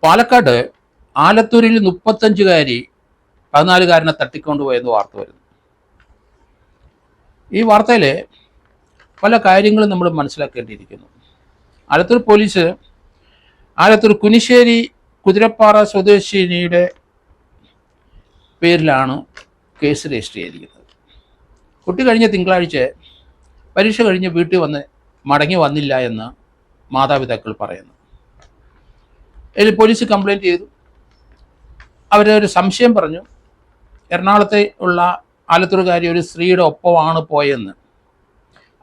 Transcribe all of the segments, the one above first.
പാലക്കാട് ആലത്തൂരിൽ 35കാരി 14കാരനെ തട്ടിക്കൊണ്ടുപോയെന്ന് വാർത്ത വരുന്നു. ഈ വാർത്തയിൽ പല കാര്യങ്ങളും നമ്മൾ മനസ്സിലാക്കേണ്ടിയിരിക്കുന്നു. ആലത്തൂർ പോലീസ് ആലത്തൂർ കുനിശ്ശേരി കുതിരപ്പാറ സ്വദേശിനിയുടെ പേരിലാണ് കേസ് രജിസ്റ്റർ ചെയ്തിരിക്കുന്നത്. കുട്ടി കഴിഞ്ഞ തിങ്കളാഴ്ച പരീക്ഷ കഴിഞ്ഞ് വീട്ടിൽ മടങ്ങി വന്നില്ല എന്ന് മാതാപിതാക്കൾ പറയുന്നു. ഇതിൽ പോലീസ് കംപ്ലയിൻറ്റ് ചെയ്തു. അവരൊരു സംശയം പറഞ്ഞു, എറണാകുളത്തെ ഉള്ള ആലത്തൂർകാരി ഒരു സ്ത്രീയുടെ ഒപ്പമാണ് പോയെന്ന്.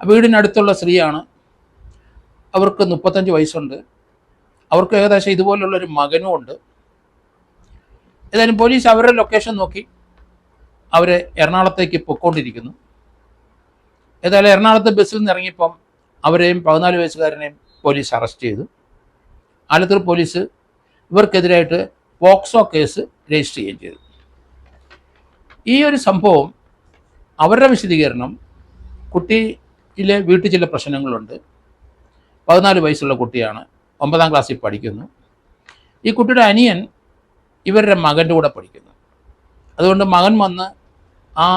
വീടിനടുത്തുള്ള സ്ത്രീയാണ്. അവർക്ക് 35 വയസ്സുണ്ട്. അവർക്ക് ഏകദേശം ഇതുപോലുള്ളൊരു മകനും ഉണ്ട്. ഏതായാലും പോലീസ് അവരുടെ ലൊക്കേഷൻ നോക്കി അവർ എറണാകുളത്തേക്ക് പൊയ്ക്കൊണ്ടിരിക്കുന്നു. ഏതായാലും എറണാകുളത്ത് ബസ്സിൽ നിന്ന് ഇറങ്ങിയപ്പം അവരെയും 14 വയസ്സുകാരനെയും പോലീസ് അറസ്റ്റ് ചെയ്തു. ആലത്തൂർ പോലീസ് ഇവർക്കെതിരായിട്ട് പോക്സോ കേസ് രജിസ്റ്റർ ചെയ്യുകയും ചെയ്തു. ഈ ഒരു സംഭവം അവരുടെ വിശദീകരണം, കുട്ടിയിലെ വീട്ടിൽ ചില പ്രശ്നങ്ങളുണ്ട്. 14 വയസ്സുള്ള കുട്ടിയാണ്, 9ാം ക്ലാസ്സിൽ പഠിക്കുന്നു. ഈ കുട്ടിയുടെ അനിയൻ ഇവരുടെ മകൻ്റെ കൂടെ പഠിക്കുന്നു. അതുകൊണ്ട് മകൻ വന്ന് ആ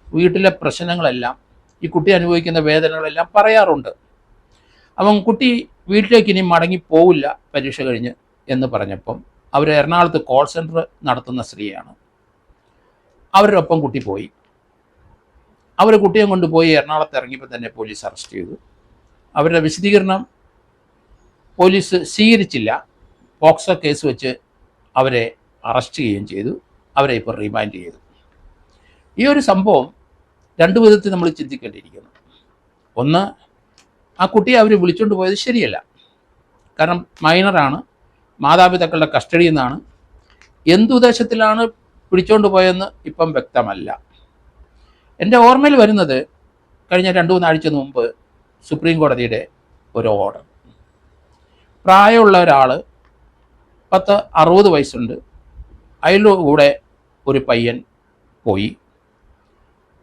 വീട്ടിലെ പ്രശ്നങ്ങളെല്ലാം, ഈ കുട്ടി അനുഭവിക്കുന്ന വേദനകളെല്ലാം പറയാറുണ്ട്. അവൻ കുട്ടി വീട്ടിലേക്ക് ഇനി മടങ്ങി പോവില്ല പരീക്ഷ കഴിഞ്ഞ് എന്ന് പറഞ്ഞപ്പം അവർ എറണാകുളത്ത് കോൾ സെൻറ്റർ നടത്തുന്ന സ്ത്രീയാണ്. അവരുടെ ഒപ്പം കുട്ടി പോയി. അവർ കുട്ടിയെ കൊണ്ടുപോയി എറണാകുളത്ത് ഇറങ്ങിയപ്പോൾ തന്നെ പോലീസ് അറസ്റ്റ് ചെയ്തു. അവരുടെ വിശദീകരണം പോലീസ് സ്വീകരിച്ചില്ല. പോക്സോ കേസ് വെച്ച് അവരെ അറസ്റ്റ് ചെയ്യുകയും ചെയ്തു. അവരെ ഇപ്പോൾ റിമാൻഡ് ചെയ്തു. ഈ ഒരു സംഭവം 2 വിധത്തിൽ നമ്മൾ ചിന്തിക്കേണ്ടിയിരിക്കുന്നു. ഒന്ന്, ആ കുട്ടിയെ അവർ വിളിച്ചുകൊണ്ട് പോയത് ശരിയല്ല. കാരണം മൈനറാണ്, മാതാപിതാക്കളുടെ കസ്റ്റഡിയിൽ നിന്നാണ്. എന്തുദ്ദേശത്തിലാണ് പിടിച്ചുകൊണ്ട് പോയതെന്ന് ഇപ്പം വ്യക്തമല്ല. എൻ്റെ ഓർമ്മയിൽ വരുന്നത് കഴിഞ്ഞ 2-3 ആഴ്ച മുമ്പ് സുപ്രീം കോടതിയുടെ ഒരു ഓർഡർ, പ്രായമുള്ള ഒരാൾ 60 വയസ്സുണ്ട്, അതിൻ്റെ കൂടെ ഒരു പയ്യൻ പോയി.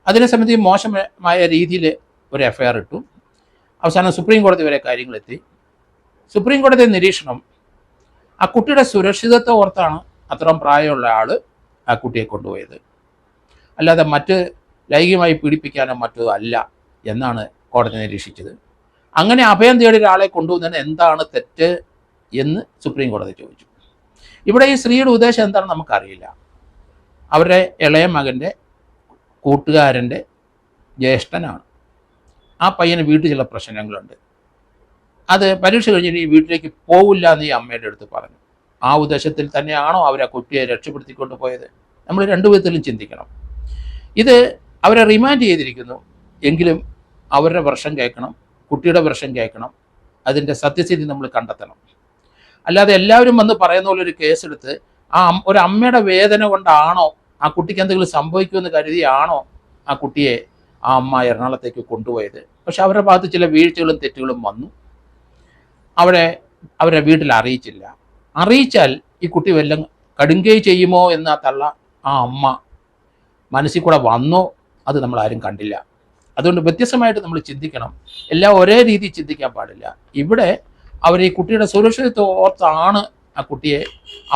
അതിനെ സംബന്ധിച്ച് മോശമായ രീതിയിൽ ഒരു എഫ്ഐആർ ഇട്ടു. അവസാനം സുപ്രീം കോടതി വരെ കാര്യങ്ങളെത്തി. സുപ്രീം കോടതി നിരീക്ഷണം, ആ കുട്ടിയുടെ സുരക്ഷിതത്വം ഓർത്താണ് അത്രയും പ്രായമുള്ള ആൾ ആ കുട്ടിയെ കൊണ്ടുപോയത്, അല്ലാതെ മറ്റ് ലൈംഗികമായി പീഡിപ്പിക്കാനോ മറ്റോ അല്ല എന്നാണ് കോടതി നിരീക്ഷിച്ചത്. അങ്ങനെ അഭയം തേടിയ ഒരാളെ കൊണ്ടുപോകുന്നതിന് എന്താണ് തെറ്റ് എന്ന് സുപ്രീം കോടതി ചോദിച്ചു. ഇവിടെ ഈ സ്ത്രീയുടെ ഉദ്ദേശം എന്താണെന്ന് നമുക്കറിയില്ല. അവരുടെ ഇളയ മകൻ്റെ കൂട്ടുകാരൻ്റെ ജ്യേഷ്ഠനാണ്. ആ പയ്യന് വീട്ടിൽ ചില പ്രശ്നങ്ങളുണ്ട്. അത് പരീക്ഷ കഴിഞ്ഞിട്ട് ഈ വീട്ടിലേക്ക് പോവില്ല എന്ന് ഈ അമ്മയുടെ അടുത്ത് പറഞ്ഞു. ആ ഉദ്ദേശത്തിൽ തന്നെയാണോ അവർ ആ കുട്ടിയെ രക്ഷപ്പെടുത്തിക്കൊണ്ട് പോയത്? നമ്മൾ 2 വിധത്തിലും ചിന്തിക്കണം. ഇത് അവരെ റിമാൻഡ് ചെയ്തിരിക്കുന്നു, എങ്കിലും അവരുടെ വെർഷൻ കേൾക്കണം, കുട്ടിയുടെ വെർഷൻ കേൾക്കണം, അതിൻ്റെ സത്യസ്ഥിതി നമ്മൾ കണ്ടെത്തണം. അല്ലാതെ എല്ലാവരും വന്ന് പറയുന്ന പോലെ ഒരു കേസെടുത്ത് ഒരു അമ്മയുടെ വേദന കൊണ്ടാണോ, ആ കുട്ടിക്ക് എന്തെങ്കിലും സംഭവിക്കുമെന്ന് കരുതിയാണോ ആ കുട്ടിയെ ആ അമ്മ എറണാകുളത്തേക്ക് കൊണ്ടുപോയത്? പക്ഷെ അവരുടെ ഭാഗത്ത് ചില വീഴ്ചകളും തെറ്റുകളും വന്നു. അവരെ വീട്ടിൽ അറിയിച്ചില്ല. അറിയിച്ചാൽ ഈ കുട്ടി വല്ലതും കടുങ്കൈ ചെയ്യുമോ എന്ന് ആ അമ്മ മനസ്സിൽ കൂടെ വന്നോ, അത് നമ്മളാരും കണ്ടില്ല. അതുകൊണ്ട് വ്യത്യസ്തമായിട്ട് നമ്മൾ ചിന്തിക്കണം. എല്ലാം ഒരേ രീതിയിൽ ചിന്തിക്കാൻ പാടില്ല. ഇവിടെ അവർ ഈ കുട്ടിയുടെ സുരക്ഷിതത്വം ഓർത്താണ് ആ കുട്ടിയെ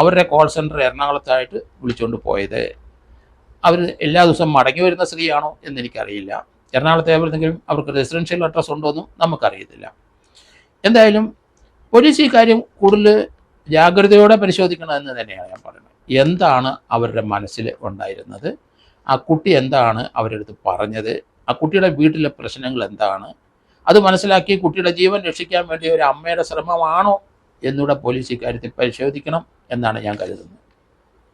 അവരുടെ കോൾ സെൻറ്റർ എറണാകുളത്തായിട്ട് വിളിച്ചുകൊണ്ട് പോയത്. അവർ എല്ലാ ദിവസവും മടങ്ങി വരുന്ന സ്ത്രീയാണോ എന്നെനിക്കറിയില്ല. എറണാകുളത്തെ എവിടെയെങ്കിലും അവർക്ക് റെസിഡൻഷ്യൽ അഡ്രസ് ഉണ്ടോ എന്നും നമുക്കറിയത്തില്ല. എന്തായാലും പോലീസ് ഈ കാര്യം കൂടുതൽ ജാഗ്രതയോടെ പരിശോധിക്കണമെന്ന് തന്നെയാണ് ഞാൻ പറയുന്നത്. എന്താണ് അവരുടെ മനസ്സിൽ ഉണ്ടായിരുന്നത്? ആ കുട്ടി എന്താണ് അവരുടെ അടുത്ത് പറഞ്ഞത്? ആ കുട്ടിയുടെ വീട്ടിലെ പ്രശ്നങ്ങൾ എന്താണ്? അത് മനസ്സിലാക്കി കുട്ടിയുടെ ജീവൻ രക്ഷിക്കാൻ വേണ്ടി ഒരു അമ്മയുടെ ശ്രമമാണോ എന്നൂടെ പോലീസ് ഇക്കാര്യത്തിൽ പരിശോധിക്കണം എന്നാണ് ഞാൻ കരുതുന്നത്.